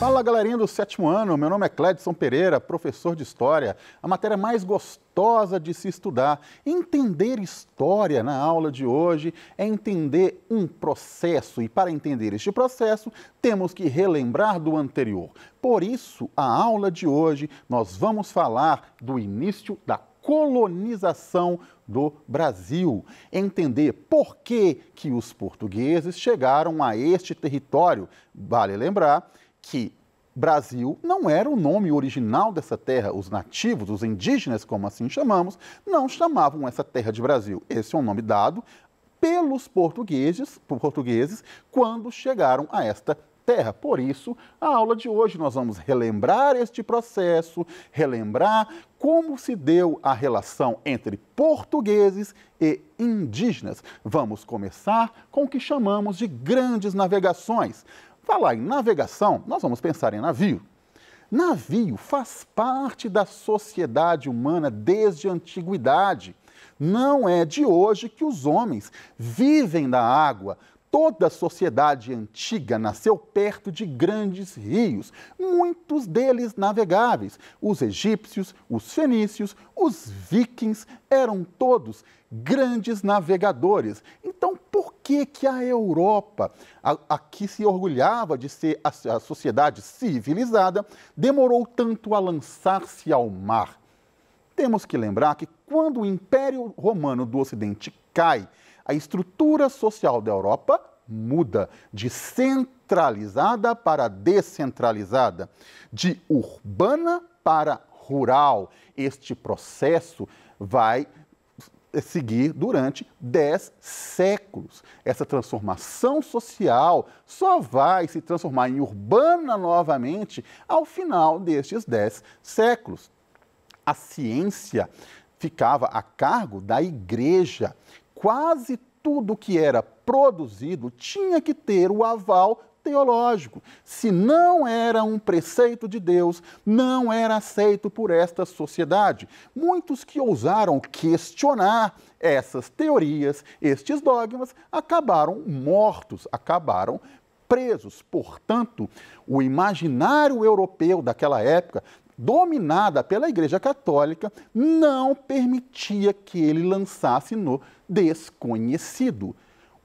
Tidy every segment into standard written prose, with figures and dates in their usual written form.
Fala, galerinha do 7º ano, meu nome é Clédson Pereira, professor de História. A matéria mais gostosa de se estudar. Entender história na aula de hoje é entender um processo e para entender este processo temos que relembrar do anterior. Por isso, a aula de hoje nós vamos falar do início da colonização do Brasil, entender por que os portugueses chegaram a este território. Vale lembrar que Brasil não era o nome original dessa terra. Os nativos, os indígenas, como assim chamamos, não chamavam essa terra de Brasil. Esse é um nome dado pelos portugueses quando chegaram a esta terra. Por isso, a aula de hoje nós vamos relembrar este processo, relembrar como se deu a relação entre portugueses e indígenas. Vamos começar com o que chamamos de grandes navegações. Falar em navegação, nós vamos pensar em navio. Navio faz parte da sociedade humana desde a antiguidade. Não é de hoje que os homens vivem da água. Toda a sociedade antiga nasceu perto de grandes rios, muitos deles navegáveis. Os egípcios, os fenícios, os vikings eram todos grandes navegadores. Então, por que a Europa, a que se orgulhava de ser a sociedade civilizada, demorou tanto a lançar-se ao mar? Temos que lembrar que quando o Império Romano do Ocidente cai, a estrutura social da Europa muda de centralizada para descentralizada, de urbana para rural. Este processo vai seguir durante 10 séculos. Essa transformação social só vai se transformar em urbana novamente ao final destes 10 séculos. A ciência ficava a cargo da igreja. Quase tudo que era produzido tinha que ter o aval teológico. Se não era um preceito de Deus, não era aceito por esta sociedade. Muitos que ousaram questionar essas teorias, estes dogmas, acabaram mortos, acabaram presos. Portanto, o imaginário europeu daquela época, dominada pela Igreja Católica, não permitia que ele lançasse no desconhecido.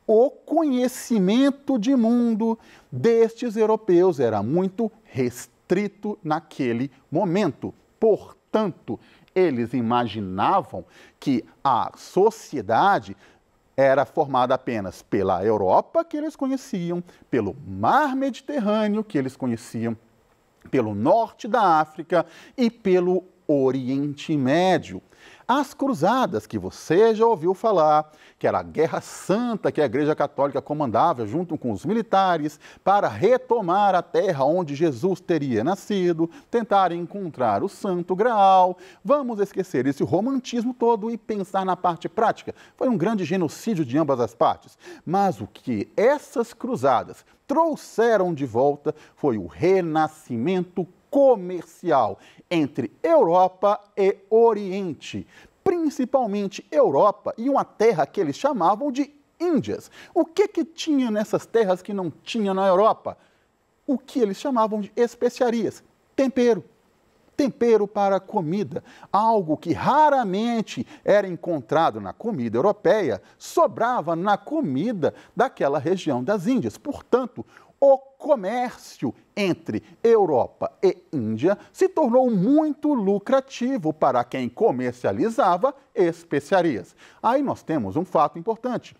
O conhecimento de mundo destes europeus era muito restrito naquele momento. Portanto, eles imaginavam que a sociedade era formada apenas pela Europa, que eles conheciam, pelo Mar Mediterrâneo, que eles conheciam, pelo norte da África e pelo Oriente Médio. As cruzadas, que você já ouviu falar, que era a Guerra Santa que a Igreja Católica comandava junto com os militares para retomar a terra onde Jesus teria nascido, tentar encontrar o Santo Graal. Vamos esquecer esse romantismo todo e pensar na parte prática. Foi um grande genocídio de ambas as partes. Mas o que essas cruzadas trouxeram de volta foi o renascimento comercial entre Europa e Oriente, principalmente Europa e uma terra que eles chamavam de Índias. O que tinha nessas terras que não tinha na Europa? O que eles chamavam de especiarias, tempero. Tempero para comida, algo que raramente era encontrado na comida europeia, sobrava na comida daquela região das Índias. Portanto, o comércio entre Europa e Índia se tornou muito lucrativo para quem comercializava especiarias. Aí nós temos um fato importante.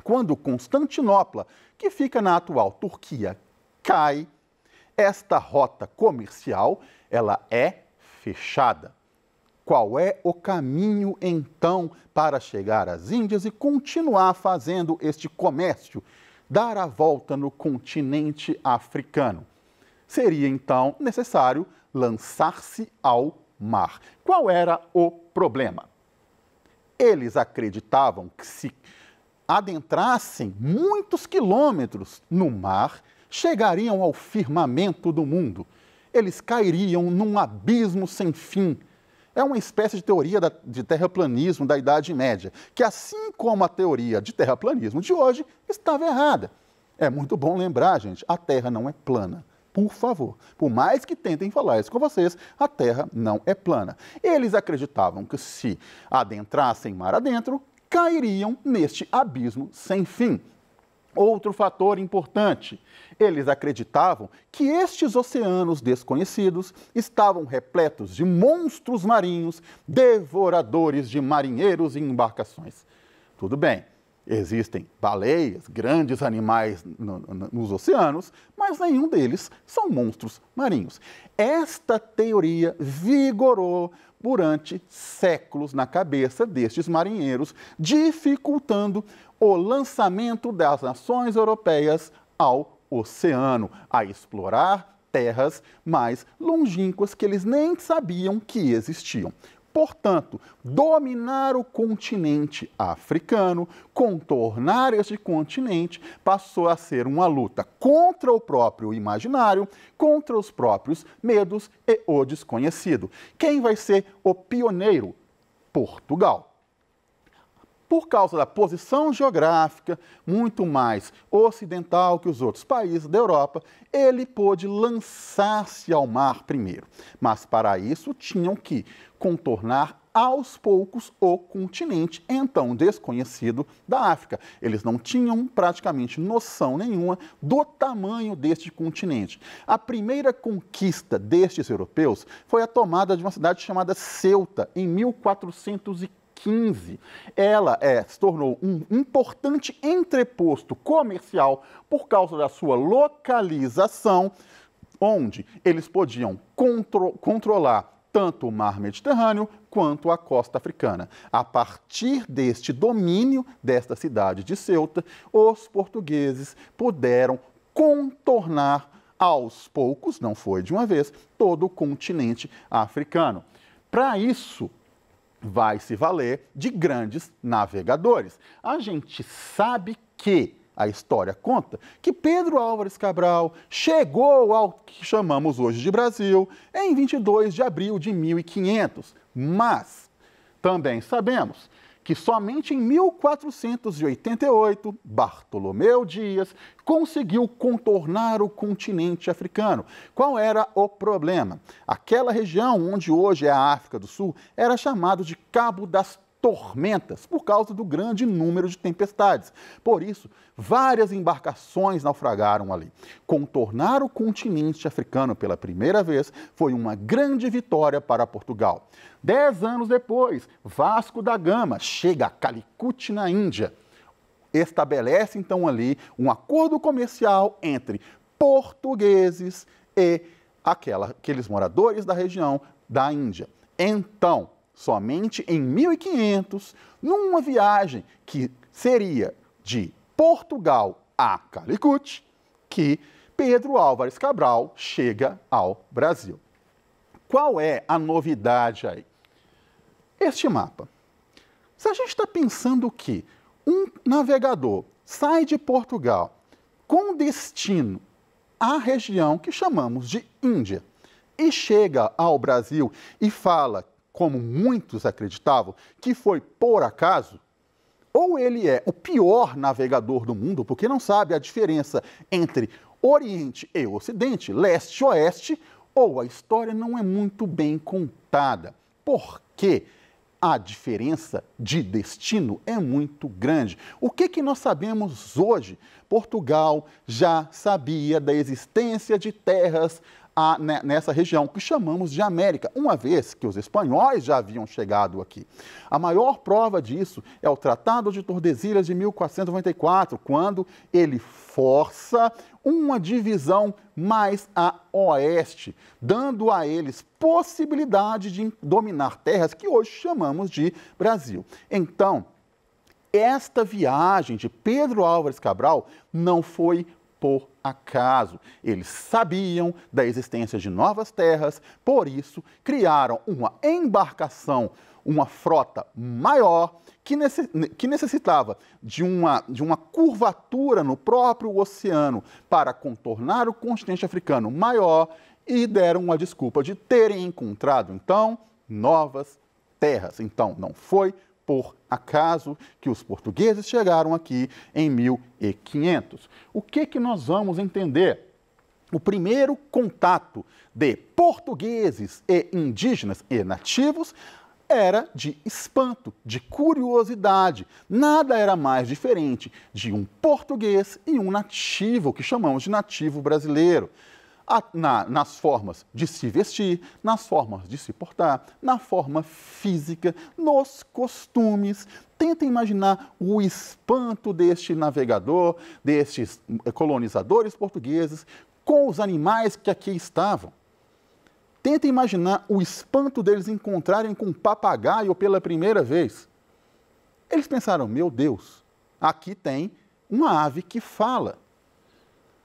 Quando Constantinopla, que fica na atual Turquia, cai, esta rota comercial ela é fechada. Qual é o caminho, então, para chegar às Índias e continuar fazendo este comércio? Dar a volta no continente africano. Seria, então, necessário lançar-se ao mar. Qual era o problema? Eles acreditavam que se adentrassem muitos quilômetros no mar, chegariam ao firmamento do mundo. Eles cairiam num abismo sem fim. É uma espécie de teoria de terraplanismo da Idade Média, que assim como a teoria de terraplanismo de hoje, estava errada. É muito bom lembrar, gente, a Terra não é plana. Por favor, por mais que tentem falar isso com vocês, a Terra não é plana. Eles acreditavam que se adentrassem mar adentro, cairiam neste abismo sem fim. Outro fator importante, eles acreditavam que estes oceanos desconhecidos estavam repletos de monstros marinhos, devoradores de marinheiros e embarcações. Tudo bem, existem baleias, grandes animais nos oceanos, mas nenhum deles são monstros marinhos. Esta teoria vigorou durante séculos na cabeça destes marinheiros, dificultando o lançamento das nações europeias ao oceano, a explorar terras mais longínquas que eles nem sabiam que existiam. Portanto, dominar o continente africano, contornar este continente, passou a ser uma luta contra o próprio imaginário, contra os próprios medos e o desconhecido. Quem vai ser o pioneiro? Portugal. Por causa da posição geográfica, muito mais ocidental que os outros países da Europa, ele pôde lançar-se ao mar primeiro. Mas para isso tinham que contornar aos poucos o continente então desconhecido da África. Eles não tinham praticamente noção nenhuma do tamanho deste continente. A primeira conquista destes europeus foi a tomada de uma cidade chamada Ceuta, em 1415. Ela se tornou um importante entreposto comercial por causa da sua localização, onde eles podiam controlar tanto o mar Mediterrâneo quanto a costa africana. A partir deste domínio desta cidade de Ceuta, os portugueses puderam contornar aos poucos, não foi de uma vez, todo o continente africano. Para isso, vai se valer de grandes navegadores. A gente sabe que a história conta que Pedro Álvares Cabral chegou ao que chamamos hoje de Brasil em 22 de abril de 1500, mas também sabemos que somente em 1488 Bartolomeu Dias conseguiu contornar o continente africano. Qual era o problema? Aquela região onde hoje é a África do Sul era chamado de Cabo das Tormentas, por causa do grande número de tempestades. Por isso, várias embarcações naufragaram ali. Contornar o continente africano pela primeira vez foi uma grande vitória para Portugal. 10 anos depois, Vasco da Gama chega a Calicut, na Índia. Estabelece, então, ali um acordo comercial entre portugueses e aqueles moradores da região da Índia. Então, somente em 1500, numa viagem que seria de Portugal a Calicut, que Pedro Álvares Cabral chega ao Brasil. Qual é a novidade aí? Este mapa. Se a gente está pensando que um navegador sai de Portugal com destino à região que chamamos de Índia e chega ao Brasil e fala, como muitos acreditavam, que foi por acaso, ou ele é o pior navegador do mundo, porque não sabe a diferença entre Oriente e Ocidente, Leste e Oeste, ou a história não é muito bem contada, porque a diferença de destino é muito grande. O que nós sabemos hoje? Portugal já sabia da existência de terras nessa região que chamamos de América, uma vez que os espanhóis já haviam chegado aqui. A maior prova disso é o Tratado de Tordesilhas de 1494, quando ele força uma divisão mais a oeste, dando a eles possibilidade de dominar terras que hoje chamamos de Brasil. Então, esta viagem de Pedro Álvares Cabral não foi por acaso. Eles sabiam da existência de novas terras, por isso criaram uma embarcação, uma frota maior que necessitava de uma curvatura no próprio oceano para contornar o continente africano maior e deram uma desculpa de terem encontrado, então, novas terras. Então, não foi por acaso que os portugueses chegaram aqui em 1500. O que nós vamos entender o primeiro contato de portugueses e indígenas e nativos era de espanto, de curiosidade. Nada era mais diferente de um português e um nativo, que chamamos de nativo brasileiro. Nas formas de se vestir, nas formas de se portar, na forma física, nos costumes. Tenta imaginar o espanto deste navegador, destes colonizadores portugueses, com os animais que aqui estavam. Tenta imaginar o espanto deles encontrarem com um papagaio pela primeira vez. Eles pensaram, meu Deus, aqui tem uma ave que fala.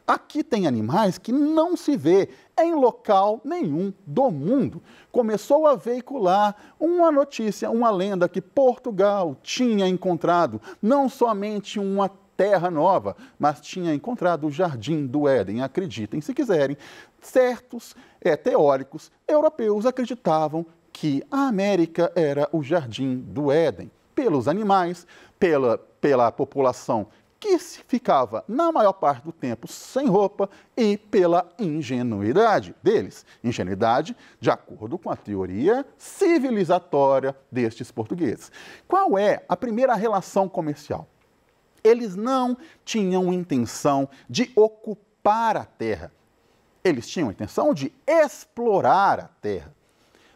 Aqui tem animais que não se vê em local nenhum do mundo. Começou a veicular uma notícia, uma lenda que Portugal tinha encontrado não somente uma terra nova, mas tinha encontrado o Jardim do Éden. Acreditem se quiserem, certos teóricos europeus acreditavam que a América era o Jardim do Éden, pelos animais, pela população que ficava, na maior parte do tempo, sem roupa e pela ingenuidade deles. Ingenuidade de acordo com a teoria civilizatória destes portugueses. Qual é a primeira relação comercial? Eles não tinham intenção de ocupar a terra. Eles tinham a intenção de explorar a terra.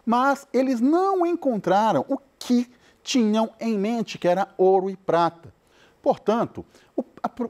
Mas eles não encontraram o que tinham em mente, que era ouro e prata. Portanto,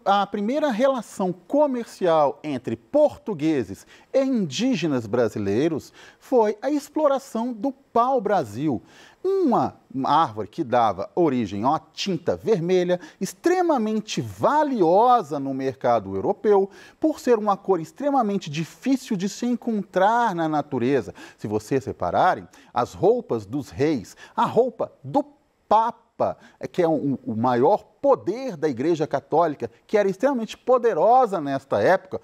a primeira relação comercial entre portugueses e indígenas brasileiros foi a exploração do pau-brasil, uma árvore que dava origem a uma tinta vermelha extremamente valiosa no mercado europeu, por ser uma cor extremamente difícil de se encontrar na natureza. Se vocês repararem, as roupas dos reis, a roupa do Papa, que é o maior poder da Igreja Católica, que era extremamente poderosa nesta época,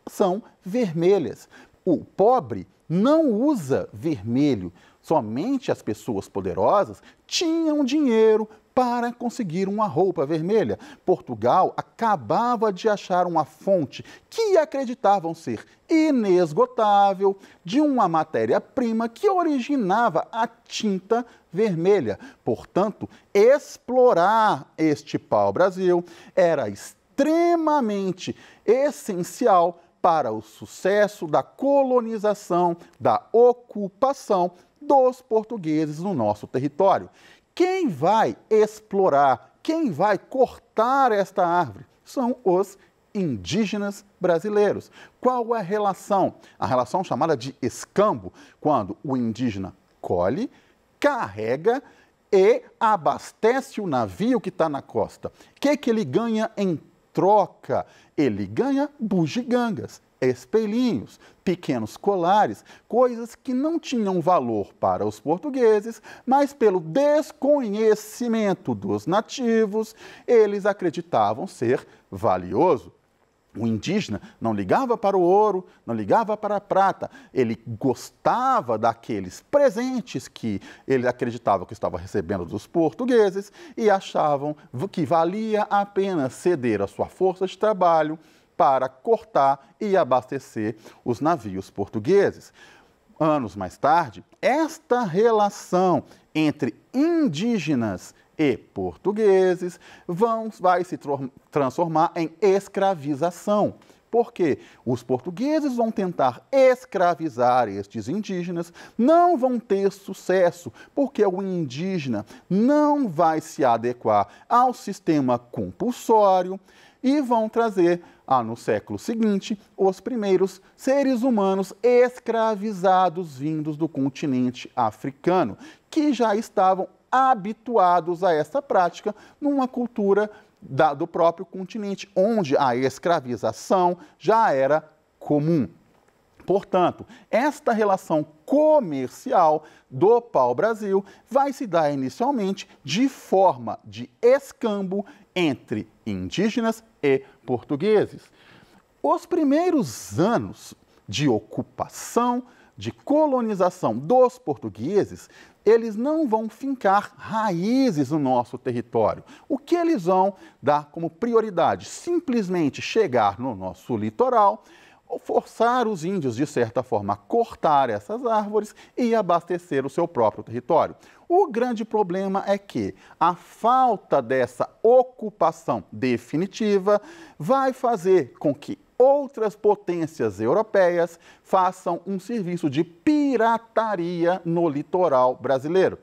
são vermelhas. O pobre não usa vermelho. Somente as pessoas poderosas tinham dinheiro para conseguir uma roupa vermelha. Portugal acabava de achar uma fonte que acreditavam ser inesgotável de uma matéria-prima que originava a tinta vermelha. Portanto, explorar este pau-brasil era extremamente essencial para o sucesso da colonização, da ocupação dos portugueses no nosso território. Quem vai explorar, quem vai cortar esta árvore? São os indígenas brasileiros. Qual é a relação? A relação chamada de escambo, quando o indígena colhe, carrega e abastece o navio que está na costa. O que ele ganha em troca? Ele ganha bugigangas, espelhinhos, pequenos colares, coisas que não tinham valor para os portugueses, mas pelo desconhecimento dos nativos, eles acreditavam ser valioso. O indígena não ligava para o ouro, não ligava para a prata. Ele gostava daqueles presentes que ele acreditava que estava recebendo dos portugueses e achavam que valia a pena ceder a sua força de trabalho para cortar e abastecer os navios portugueses. Anos mais tarde, esta relação entre indígenas e portugueses vai se transformar em escravização. Porque os portugueses vão tentar escravizar estes indígenas, não vão ter sucesso, porque o indígena não vai se adequar ao sistema compulsório e vão trazer, no século seguinte, os primeiros seres humanos escravizados vindos do continente africano, que já estavam habituados a essa prática numa cultura do próprio continente, onde a escravização já era comum. Portanto, esta relação comercial do pau-brasil vai se dar inicialmente de forma de escambo entre indígenas e portugueses. Os primeiros anos de ocupação, de colonização dos portugueses, eles não vão fincar raízes no nosso território. O que eles vão dar como prioridade? Simplesmente chegar no nosso litoral, forçar os índios, de certa forma, a cortar essas árvores e abastecer o seu próprio território. O grande problema é que a falta dessa ocupação definitiva vai fazer com que outras potências europeias façam um serviço de pirataria no litoral brasileiro.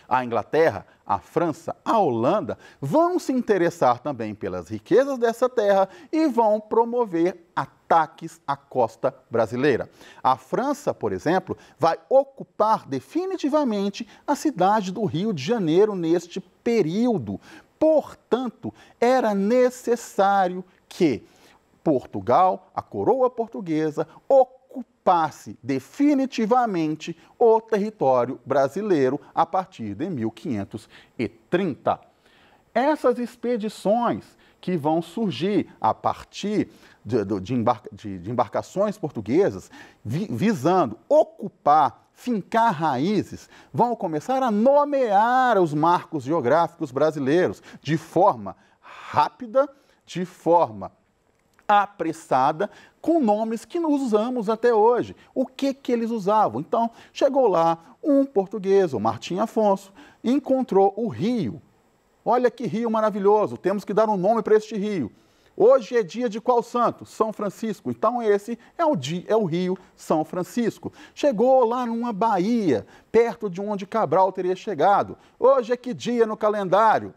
A Inglaterra, a França, a Holanda vão se interessar também pelas riquezas dessa terra e vão promover ataques à costa brasileira. A França, por exemplo, vai ocupar definitivamente a cidade do Rio de Janeiro neste período. Portanto, era necessário que Portugal, a coroa portuguesa, ocupasse definitivamente o território brasileiro a partir de 1530. Essas expedições que vão surgir a partir de embarcações portuguesas visando ocupar, fincar raízes, vão começar a nomear os marcos geográficos brasileiros de forma rápida, de forma apressada, com nomes que nós usamos até hoje. O que eles usavam? Então, chegou lá um português, o Martim Afonso, encontrou o rio. Olha que rio maravilhoso, temos que dar um nome para este rio. Hoje é dia de qual santo? São Francisco. Então esse é o rio São Francisco. Chegou lá numa baía, perto de onde Cabral teria chegado. Hoje é que dia no calendário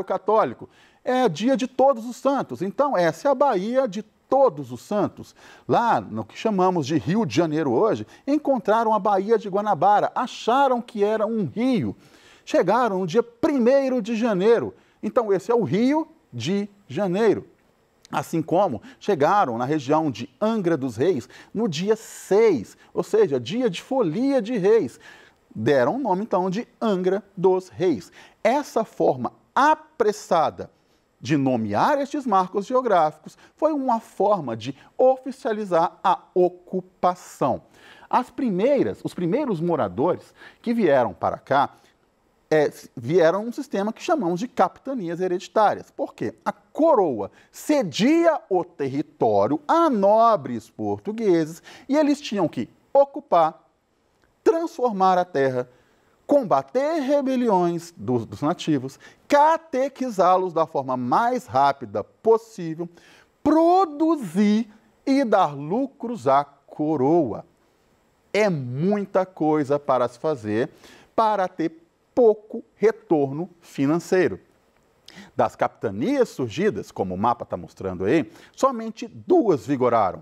católico? É dia de Todos os Santos. Então, essa é a Baía de Todos os Santos. Lá, no que chamamos de Rio de Janeiro hoje, encontraram a Baía de Guanabara, acharam que era um rio. Chegaram no dia 1º de janeiro. Então, esse é o Rio de Janeiro. Assim como chegaram na região de Angra dos Reis no dia 6, ou seja, dia de folia de reis. Deram o nome, então, de Angra dos Reis. Essa forma apressada de nomear estes marcos geográficos foi uma forma de oficializar a ocupação. Os primeiros moradores que vieram para cá vieram um sistema que chamamos de capitanias hereditárias. Por quê? A coroa cedia o território a nobres portugueses e eles tinham que ocupar, transformar a terra, combater rebeliões dos nativos, catequizá-los da forma mais rápida possível, produzir e dar lucros à coroa. É muita coisa para se fazer para ter pouco retorno financeiro. Das capitanias surgidas, como o mapa está mostrando aí, somente 2 vigoraram.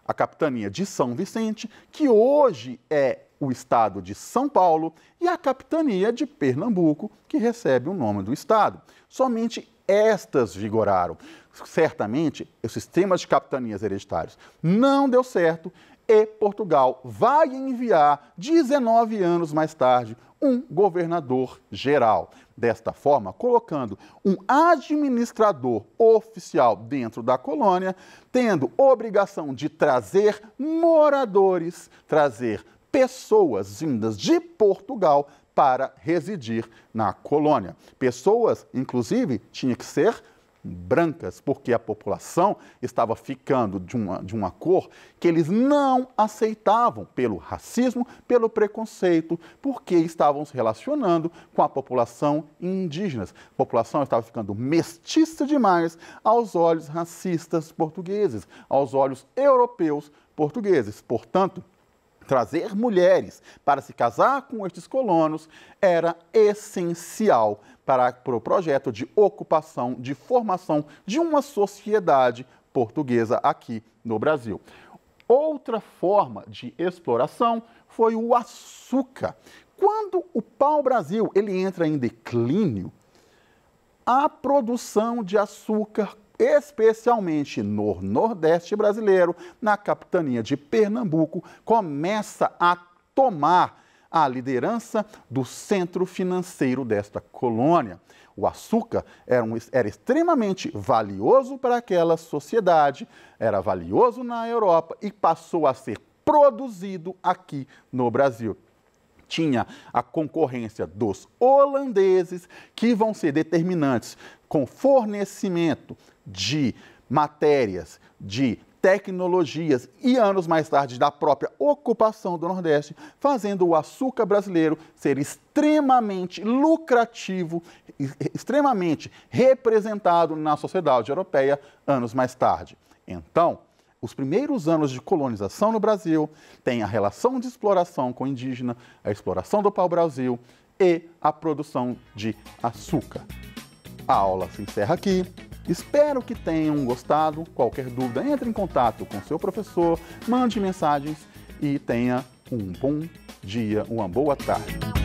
A capitania de São Vicente, que hoje é o estado de São Paulo, e a capitania de Pernambuco, que recebe o nome do estado. Somente estas vigoraram. Certamente, o sistema de capitanias hereditários não deu certo e Portugal vai enviar, 19 anos mais tarde, um governador geral. Desta forma, colocando um administrador oficial dentro da colônia, tendo obrigação de trazer moradores, trazer pessoas vindas de Portugal para residir na colônia. Pessoas, inclusive, tinham que ser brancas, porque a população estava ficando de uma cor que eles não aceitavam pelo racismo, pelo preconceito, porque estavam se relacionando com a população indígena. A população estava ficando mestiça demais aos olhos racistas portugueses, aos olhos europeus portugueses. Portanto, trazer mulheres para se casar com estes colonos era essencial para o projeto de ocupação, de formação de uma sociedade portuguesa aqui no Brasil. Outra forma de exploração foi o açúcar. Quando o pau-brasil entra em declínio, a produção de açúcar, especialmente no Nordeste brasileiro, na capitania de Pernambuco, começa a tomar a liderança do centro financeiro desta colônia. O açúcar era extremamente valioso para aquela sociedade, era valioso na Europa e passou a ser produzido aqui no Brasil. Tinha a concorrência dos holandeses, que vão ser determinantes com fornecimento de matérias, de tecnologias e anos mais tarde da própria ocupação do Nordeste, fazendo o açúcar brasileiro ser extremamente lucrativo, extremamente representado na sociedade europeia anos mais tarde. Então, os primeiros anos de colonização no Brasil têm a relação de exploração com o indígena, a exploração do pau-brasil e a produção de açúcar. A aula se encerra aqui. Espero que tenham gostado. Qualquer dúvida, entre em contato com seu professor, mande mensagens e tenha um bom dia, uma boa tarde.